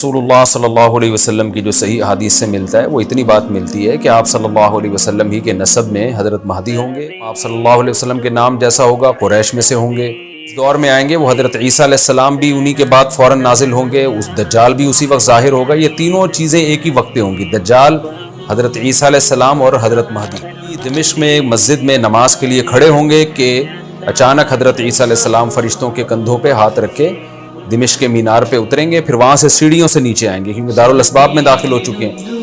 رسول صلی اللہ علیہ وسلم کی جو صحیح حدیث سے ملتا ہے وہ اتنی بات ملتی ہے کہ آپ صلی اللہ علیہ وسلم ہی کے نسب میں حضرت مہدی ہوں گے. آپ صلی اللہ علیہ وسلم کے نام جیسا ہوگا قریش میں سے ہوں گے. اس دور میں آئیں گے وہ حضرت عیسیٰ علیہ السلام بھی انہی کے بعد فوراً نازل ہوں گے. اس دجال بھی اسی وقت ظاہر ہوگا. یہ تینوں چیزیں ایک ہی وقت پہ ہوں گی، دجال، حضرت عیسیٰ علیہ السلام اور حضرت مہدی. دمشق میں مسجد میں نماز کے لیے کھڑے ہوں گے کہ اچانک حضرت عیسیٰ علیہ السلام فرشتوں کے کندھوں پہ ہاتھ رکھ کے دمشق کے مینار پہ اتریں گے، پھر وہاں سے سیڑھیوں سے نیچے آئیں گے کیونکہ دارالاسباب میں داخل ہو چکے ہیں.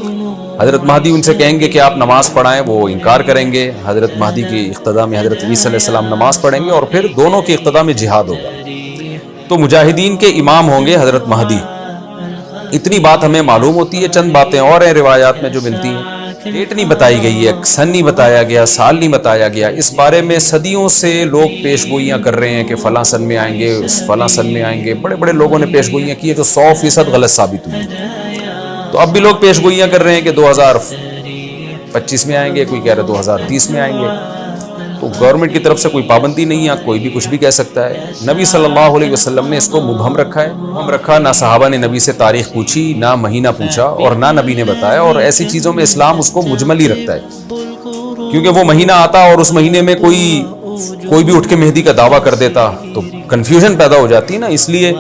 حضرت مہدی ان سے کہیں گے کہ آپ نماز پڑھائیں، وہ انکار کریں گے. حضرت مہدی کی اقتداء میں حضرت عیسیٰ علیہ السلام نماز پڑھیں گے اور پھر دونوں کی اقتداء میں جہاد ہوگا. تو مجاہدین کے امام ہوں گے حضرت مہدی. اتنی بات ہمیں معلوم ہوتی ہے. چند باتیں اور ہیں روایات میں جو ملتی ہیں. ڈیٹ نہیں بتائی گئی ہے، سن نہیں بتایا گیا، سال نہیں بتایا گیا. اس بارے میں صدیوں سے لوگ پیش گوئیاں کر رہے ہیں کہ فلاں سن میں آئیں گے، فلاں سن میں آئیں گے. بڑے بڑے لوگوں نے پیش گوئیاں کی ہیں جو 100% غلط ثابت ہوئی. تو اب بھی لوگ پیش گوئیاں کر رہے ہیں کہ 2025 میں آئیں گے، کوئی کہہ رہا ہے 2030 میں آئیں گے. تو گورنمنٹ کی طرف سے کوئی پابندی نہیں ہے، کوئی بھی کچھ بھی کہہ سکتا ہے. نبی صلی اللہ علیہ وسلم نے اس کو مبہم رکھا ہے. مبہم رکھا، نہ صحابہ نے نبی سے تاریخ پوچھی، نہ مہینہ پوچھا، اور نہ نبی نے بتایا. اور ایسی چیزوں میں اسلام اس کو مجمل ہی رکھتا ہے کیونکہ وہ مہینہ آتا اور اس مہینے میں کوئی بھی اٹھ کے مہدی کا دعویٰ کر دیتا تو کنفیوژن پیدا ہو جاتی ہے نا. اس لیے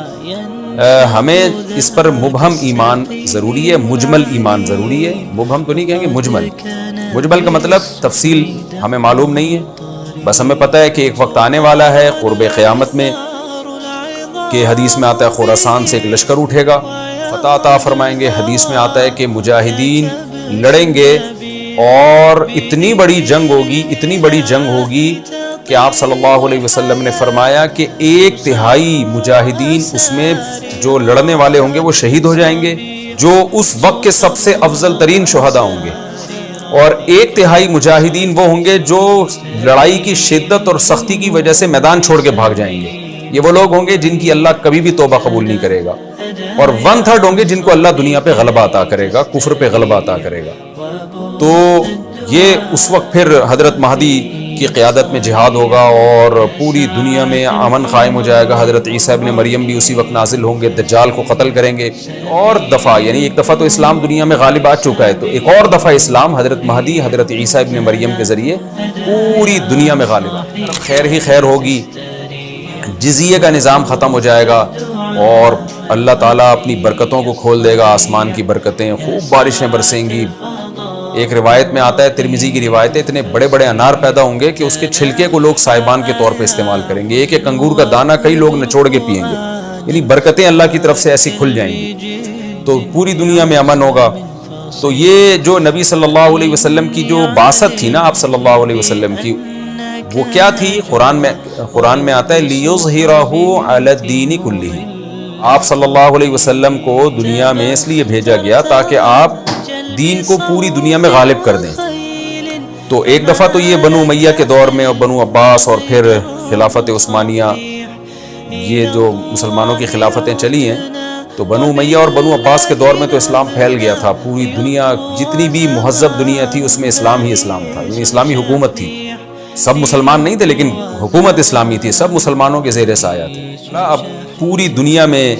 ہمیں اس پر مبہم ایمان ضروری ہے، مجمل ایمان ضروری ہے. مبہم تو نہیں کہیں گے، مجمل. مجمل کا مطلب تفصیل ہمیں معلوم نہیں ہے، بس ہمیں پتہ ہے کہ ایک وقت آنے والا ہے قرب قیامت میں کہ حدیث میں آتا ہے خراسان سے ایک لشکر اٹھے گا، فتح عطا فرمائیں گے. حدیث میں آتا ہے کہ مجاہدین لڑیں گے اور اتنی بڑی جنگ ہوگی کہ آپ صلی اللہ علیہ وسلم نے فرمایا کہ 1/3 مجاہدین اس میں جو لڑنے والے ہوں گے وہ شہید ہو جائیں گے، جو اس وقت کے سب سے افضل ترین شہداء ہوں گے. اور 1/3 مجاہدین وہ ہوں گے جو لڑائی کی شدت اور سختی کی وجہ سے میدان چھوڑ کے بھاگ جائیں گے. یہ وہ لوگ ہوں گے جن کی اللہ کبھی بھی توبہ قبول نہیں کرے گا. اور 1/3 ہوں گے جن کو اللہ دنیا پہ غلبہ عطا کرے گا، کفر پہ غلبہ عطا کرے گا. تو یہ اس وقت پھر حضرت مہدی کی قیادت میں جہاد ہوگا اور پوری دنیا میں امن قائم ہو جائے گا. حضرت عیسیٰ ابن مریم بھی اسی وقت نازل ہوں گے، دجال کو قتل کریں گے. اور دفعہ، یعنی ایک دفعہ تو اسلام دنیا میں غالب آ چکا ہے، تو ایک اور دفعہ اسلام حضرت مہدی حضرت عیسیٰ ابن مریم کے ذریعے پوری دنیا میں غالب آ جائے گا. خیر ہی خیر ہوگی، جزیے کا نظام ختم ہو جائے گا اور اللہ تعالیٰ اپنی برکتوں کو کھول دے گا. آسمان کی برکتیں، خوب بارشیں برسیں گی. ایک روایت میں آتا ہے، ترمذی کی روایت ہے، اتنے بڑے بڑے انار پیدا ہوں گے کہ اس کے چھلکے کو لوگ سائبان کے طور پہ استعمال کریں گے. ایک ایک انگور کا دانہ کئی لوگ نچوڑ کے پئیں گے. یعنی برکتیں اللہ کی طرف سے ایسی کھل جائیں گی تو پوری دنیا میں امن ہوگا. تو یہ جو نبی صلی اللہ علیہ وسلم کی جو بعثت تھی نا، آپ صلی اللہ علیہ وسلم کی، وہ کیا تھی؟ قرآن میں آتا ہے لِيُظْهِرَهُ عَلَى الدِّينِ كُلِّهِ. آپ صلی اللہ علیہ وسلم کو دنیا میں اس لیے بھیجا گیا تاکہ آپ دین کو پوری دنیا میں غالب کر دیں. تو ایک دفعہ تو یہ بنو امیہ کے دور میں اور بنو عباس اور پھر خلافت عثمانیہ، یہ جو مسلمانوں کی خلافتیں چلی ہیں، تو بنو امیہ اور بنو عباس کے دور میں تو اسلام پھیل گیا تھا. پوری دنیا، جتنی بھی مہذب دنیا تھی اس میں اسلام ہی اسلام تھا. یعنی اسلامی حکومت تھی. سب مسلمان نہیں تھے لیکن حکومت اسلامی تھی، سب مسلمانوں کے زیر سایہ تھے. اب پوری دنیا میں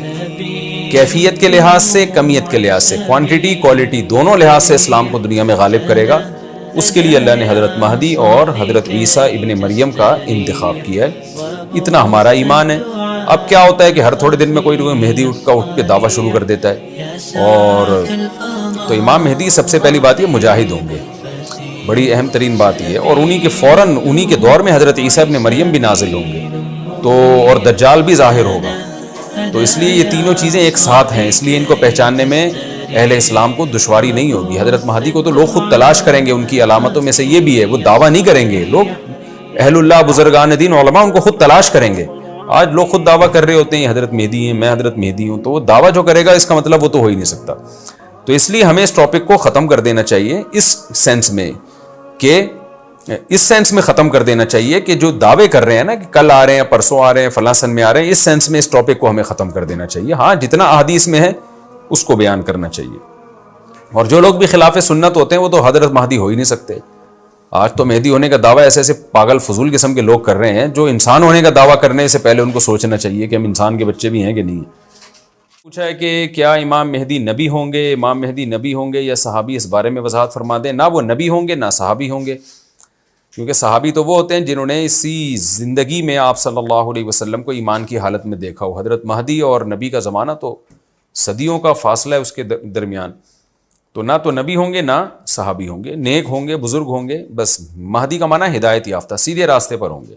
کیفیت کے لحاظ سے، کمیت کے لحاظ سے، کوانٹٹی کوالٹی دونوں لحاظ سے اسلام کو دنیا میں غالب کرے گا. اس کے لیے اللہ نے حضرت مہدی اور حضرت عیسیٰ ابن مریم کا انتخاب کیا ہے. اتنا ہمارا ایمان ہے. اب کیا ہوتا ہے کہ ہر تھوڑے دن میں کوئی مہدی اٹھ کے دعویٰ شروع کر دیتا ہے. اور تو امام مہدی سب سے پہلی بات یہ مجاہد ہوں گے، بڑی اہم ترین بات یہ ہے. اور انہی کے دور میں حضرت عیسیٰ ابن مریم بھی نازل ہوں گے، تو اور دجال بھی ظاہر ہوگا. تو اس لیے یہ تینوں چیزیں ایک ساتھ ہیں، اس لیے ان کو پہچاننے میں اہل اسلام کو دشواری نہیں ہوگی. حضرت مہدی کو تو لوگ خود تلاش کریں گے. ان کی علامتوں میں سے یہ بھی ہے، وہ دعویٰ نہیں کریں گے. لوگ اہل اللہ، بزرگان دین، علماء ان کو خود تلاش کریں گے. آج لوگ خود دعویٰ کر رہے ہوتے ہیں حضرت مہدی ہیں، میں حضرت مہدی ہوں. تو وہ دعویٰ جو کرے گا اس کا مطلب وہ تو ہو ہی نہیں سکتا. تو اس لیے ہمیں اس ٹاپک کو ختم کر دینا چاہیے، اس سینس میں ختم کر دینا چاہیے کہ جو دعوے کر رہے ہیں نا کہ کل آ رہے ہیں، پرسوں آ رہے ہیں، فلاں سن میں آ رہے ہیں، اس سینس میں اس ٹاپک کو ہمیں ختم کر دینا چاہیے. ہاں، جتنا احادیث میں ہے اس کو بیان کرنا چاہیے. اور جو لوگ بھی خلاف سنت ہوتے ہیں وہ تو حضرت مہدی ہو ہی نہیں سکتے. آج تو مہدی ہونے کا دعویٰ ایسے پاگل فضول قسم کے لوگ کر رہے ہیں جو انسان ہونے کا دعویٰ کرنے سے پہلے ان کو سوچنا چاہیے کہ ہم انسان کے بچے بھی ہیں کہ نہیں. پوچھا ہے کہ کیا امام مہدی نبی ہوں گے؟ امام مہدی نبی ہوں گے یا صحابی؟ اس بارے میں وضاحت فرما دیں۔ نہ وہ نبی ہوں گے نہ صحابی ہوں گے، کیونکہ صحابی تو وہ ہوتے ہیں جنہوں نے اسی زندگی میں آپ صلی اللہ علیہ وسلم کو ایمان کی حالت میں دیکھا ہو۔ حضرت مہدی اور نبی کا زمانہ تو صدیوں کا فاصلہ ہے اس کے درمیان، تو نہ تو نبی ہوں گے نہ صحابی ہوں گے، نیک ہوں گے، بزرگ ہوں گے، بس مہدی کا معنی ہدایت یافتہ، سیدھے راستے پر ہوں گے۔